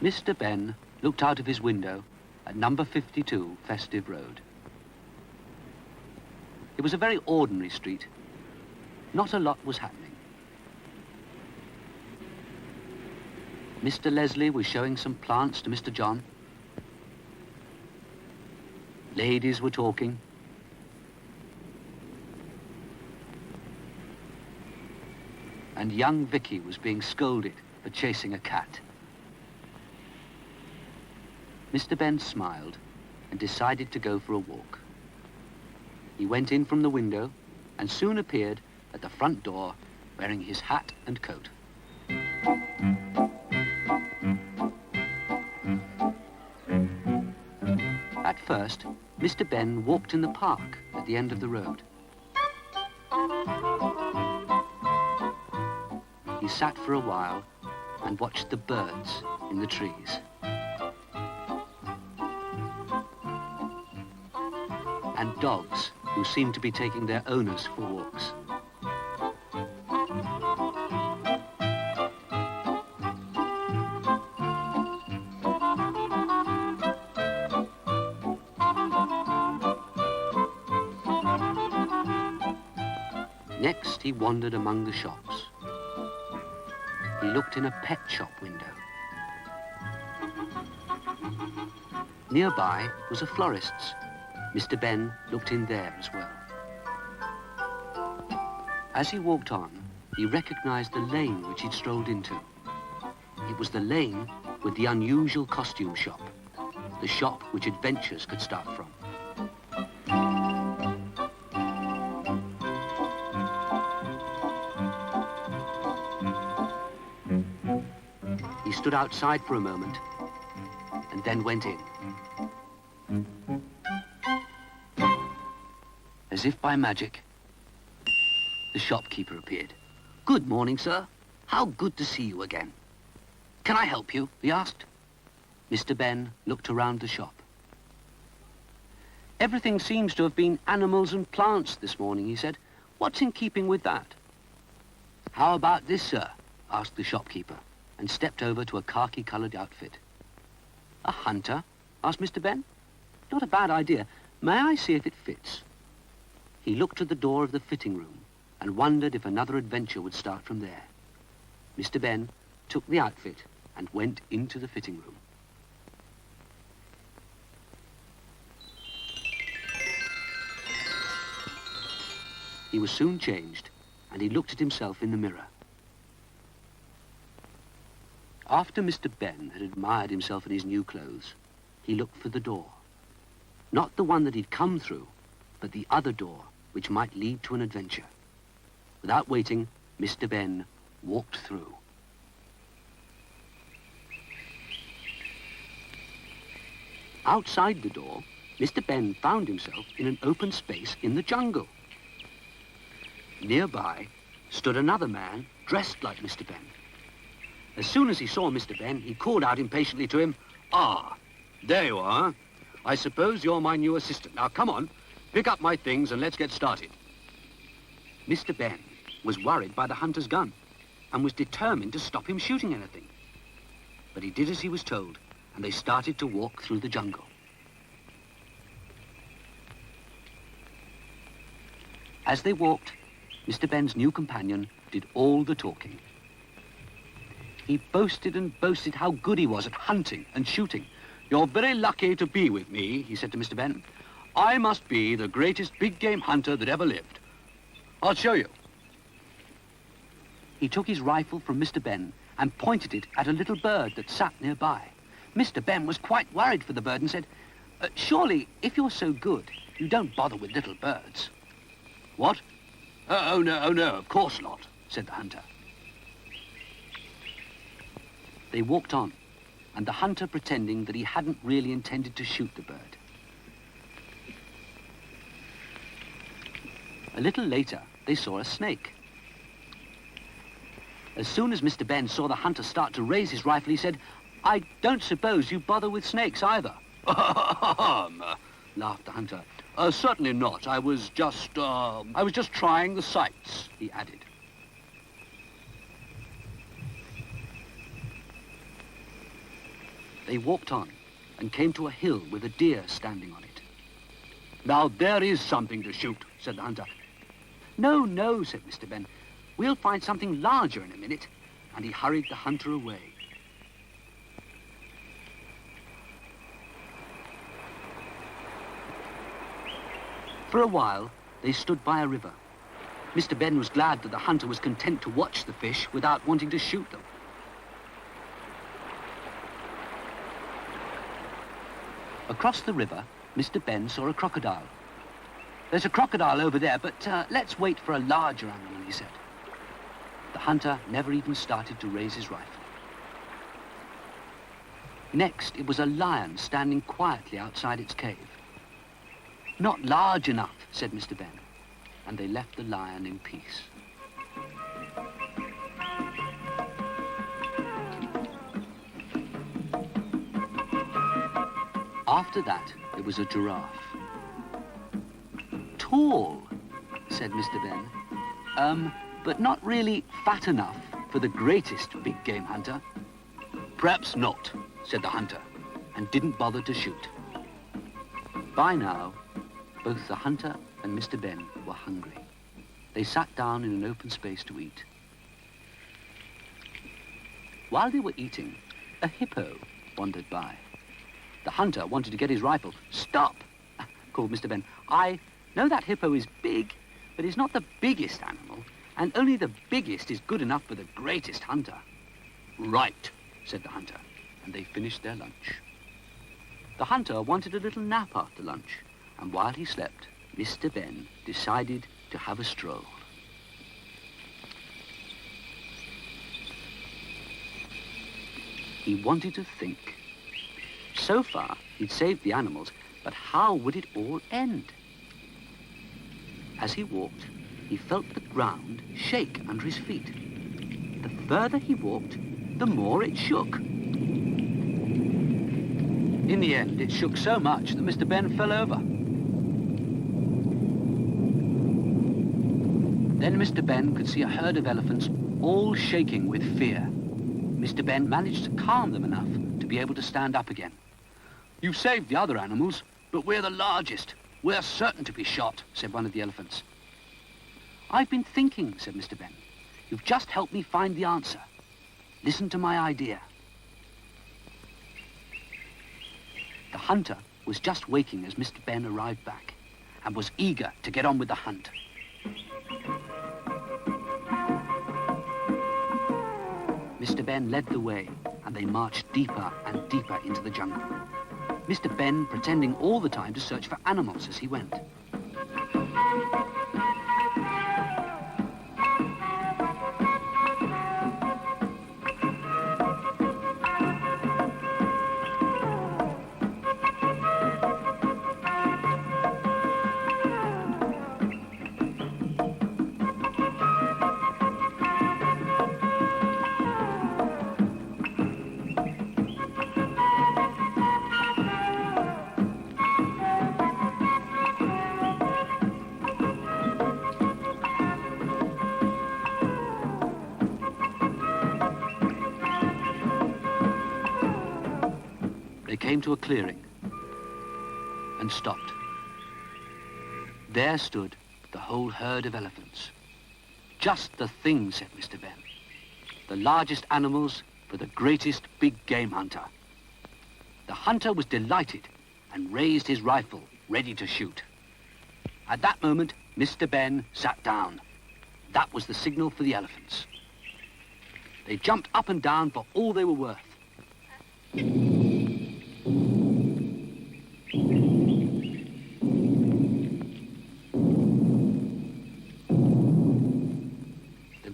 Mr. Benn looked out of his window at number 52 Festive Road. It was a very ordinary street. Not a lot was happening. Mr. Leslie was showing some plants to Mr. John. Ladies were talking. And young Vicky was being scolded for chasing a cat. Mr. Benn smiled and decided to go for a walk. He went in from the window and soon appeared at the front door wearing his hat and coat. At first, Mr. Benn walked in the park at the end of the road. He sat for a while and watched the birds in the trees. And dogs who seemed to be taking their owners for walks. Next, he wandered among the shops. He looked in a pet shop window. Nearby was a florist's. Mr. Benn looked in there as well. As he walked on, he recognized the lane which he'd strolled into. It was the lane with the unusual costume shop, the shop which adventures could start from. He stood outside for a moment and then went in. As if by magic, the shopkeeper appeared. "Good morning, sir. How good to see you again. Can I help you?" he asked. Mr. Benn looked around the shop. "Everything seems to have been animals and plants this morning," he said. "What's in keeping with that?" "How about this, sir?" asked the shopkeeper, and stepped over to a khaki-coloured outfit. "A hunter?" asked Mr. Benn. "Not a bad idea. May I see if it fits?" He looked at the door of the fitting room and wondered if another adventure would start from there. Mr. Benn took the outfit and went into the fitting room. He was soon changed, and he looked at himself in the mirror. After Mr. Benn had admired himself in his new clothes, he looked for the door. Not the one that he'd come through, but the other door which might lead to an adventure. Without waiting, Mr. Benn walked through. Outside the door, Mr. Benn found himself in an open space in the jungle. Nearby stood another man dressed like Mr. Benn. As soon as he saw Mr. Benn, he called out impatiently to him, "Ah, there you are. I suppose you're my new assistant. Now, come on. Pick up my things and let's get started." Mr. Benn was worried by the hunter's gun and was determined to stop him shooting anything. But he did as he was told, and they started to walk through the jungle. As they walked, Mr. Benn's new companion did all the talking. He boasted and boasted how good he was at hunting and shooting. "You're very lucky to be with me," he said to Mr. Benn. "I must be the greatest big game hunter that ever lived. I'll show you." He took his rifle from Mr. Benn and pointed it at a little bird that sat nearby. Mr. Benn was quite worried for the bird and said, "Surely, if you're so good, you don't bother with little birds." "What? Oh, no, of course not, said the hunter. They walked on, and the hunter pretending that he hadn't really intended to shoot the bird. A little later, they saw a snake. As soon as Mr. Benn saw the hunter start to raise his rifle, he said, "I don't suppose you bother with snakes either." Laughed the hunter. Certainly not. I was just trying the sights, he added. They walked on and came to a hill with a deer standing on it. "Now there is something to shoot," said the hunter. No, said Mr. Benn. "We'll find something larger in a minute." And he hurried the hunter away. For a while, they stood by a river. Mr. Benn was glad that the hunter was content to watch the fish without wanting to shoot them. Across the river, Mr. Benn saw a crocodile. "There's a crocodile over there, but let's wait for a larger animal," he said. The hunter never even started to raise his rifle. Next, it was a lion standing quietly outside its cave. "Not large enough," said Mr. Benn, and they left the lion in peace. After that, it was a giraffe. "Tall," said Mr. Benn, but not really fat enough for the greatest big game hunter." "Perhaps not," said the hunter, and didn't bother to shoot. By now, both the hunter and Mr. Benn were hungry. They sat down in an open space to eat. While they were eating, a hippo wandered by. The hunter wanted to get his rifle. "Stop!" called Mr. Benn. "I know that hippo is big, but he's not the biggest animal, and only the biggest is good enough for the greatest hunter." "Right," said the hunter, and they finished their lunch. The hunter wanted a little nap after lunch, and while he slept, Mr. Benn decided to have a stroll. He wanted to think. So far, he'd saved the animals, but how would it all end? As he walked, he felt the ground shake under his feet. The further he walked, the more it shook. In the end, it shook so much that Mr. Benn fell over. Then Mr. Benn could see a herd of elephants all shaking with fear. Mr. Benn managed to calm them enough to be able to stand up again. "You've saved the other animals, but we're the largest. We're certain to be shot," said one of the elephants. "I've been thinking," said Mr. Benn. "You've just helped me find the answer. Listen to my idea." The hunter was just waking as Mr. Benn arrived back and was eager to get on with the hunt. Mr. Benn led the way, and they marched deeper and deeper into the jungle. Mr. Benn pretending all the time to search for animals as he went. They came to a clearing and stopped. There stood the whole herd of elephants. "Just the thing," said Mr. Benn. "The largest animals for the greatest big game hunter." The hunter was delighted and raised his rifle, ready to shoot. At that moment, Mr. Benn sat down. That was the signal for the elephants. They jumped up and down for all they were worth.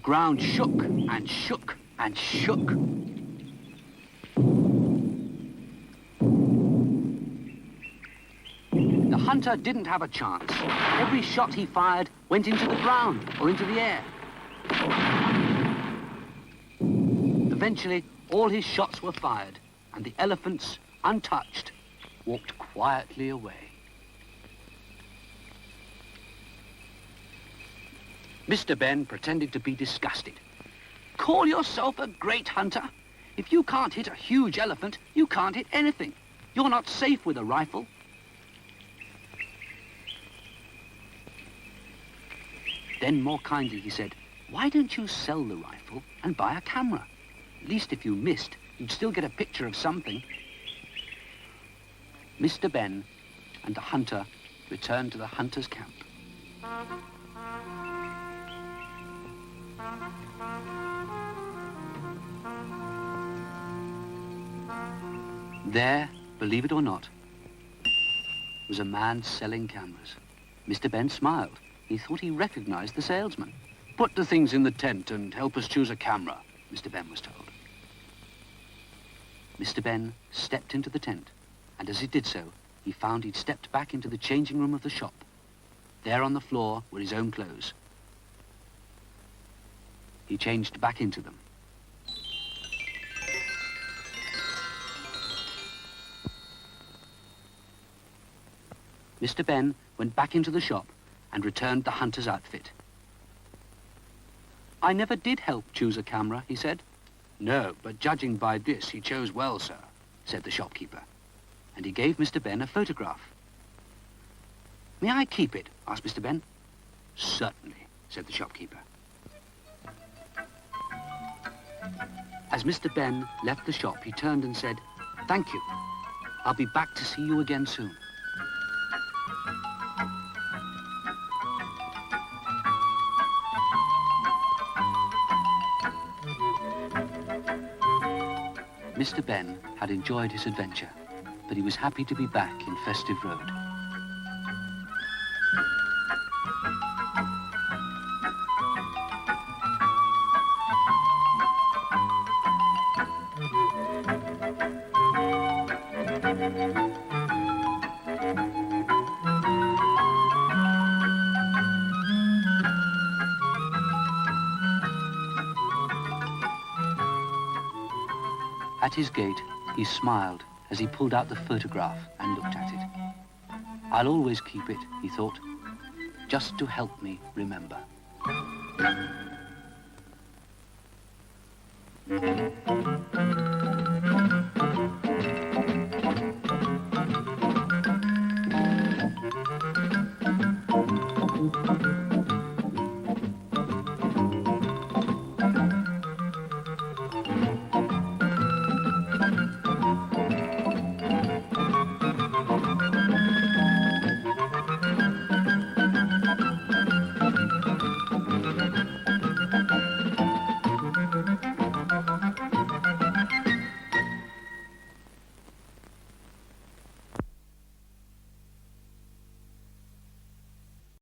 ground shook and shook and shook. The hunter didn't have a chance. Every shot he fired went into the ground or into the air. Eventually, all his shots were fired, and the elephants, untouched, walked quietly away. Mr. Benn pretended to be disgusted. Call yourself a great hunter? If you can't hit a huge elephant, you can't hit anything. You're not safe with a rifle. Then, more kindly, he said, why don't you sell the rifle and buy a camera? At least if you missed, you'd still get a picture of something. Mr. Benn and the hunter returned to the hunter's camp. There, believe it or not, was a man selling cameras. Mr. Benn smiled. He thought he recognized the salesman. Put the things in the tent and help us choose a camera, Mr. Benn was told. Mr. Benn stepped into the tent, and as he did so, he found he'd stepped back into the changing room of the shop. There on the floor were his own clothes. He changed back into them. Mr. Benn went back into the shop and returned the hunter's outfit. I never did help choose a camera, he said. No, but judging by this, he chose well, sir, said the shopkeeper. And he gave Mr. Benn a photograph. May I keep it? Asked Mr. Benn. Certainly, said the shopkeeper. As Mr. Benn left the shop, he turned and said, thank you. I'll be back to see you again soon. Mr. Benn had enjoyed his adventure, but he was happy to be back in Festive Road. At his gate, he smiled as he pulled out the photograph and looked at it. I'll always keep it, he thought, just to help me remember.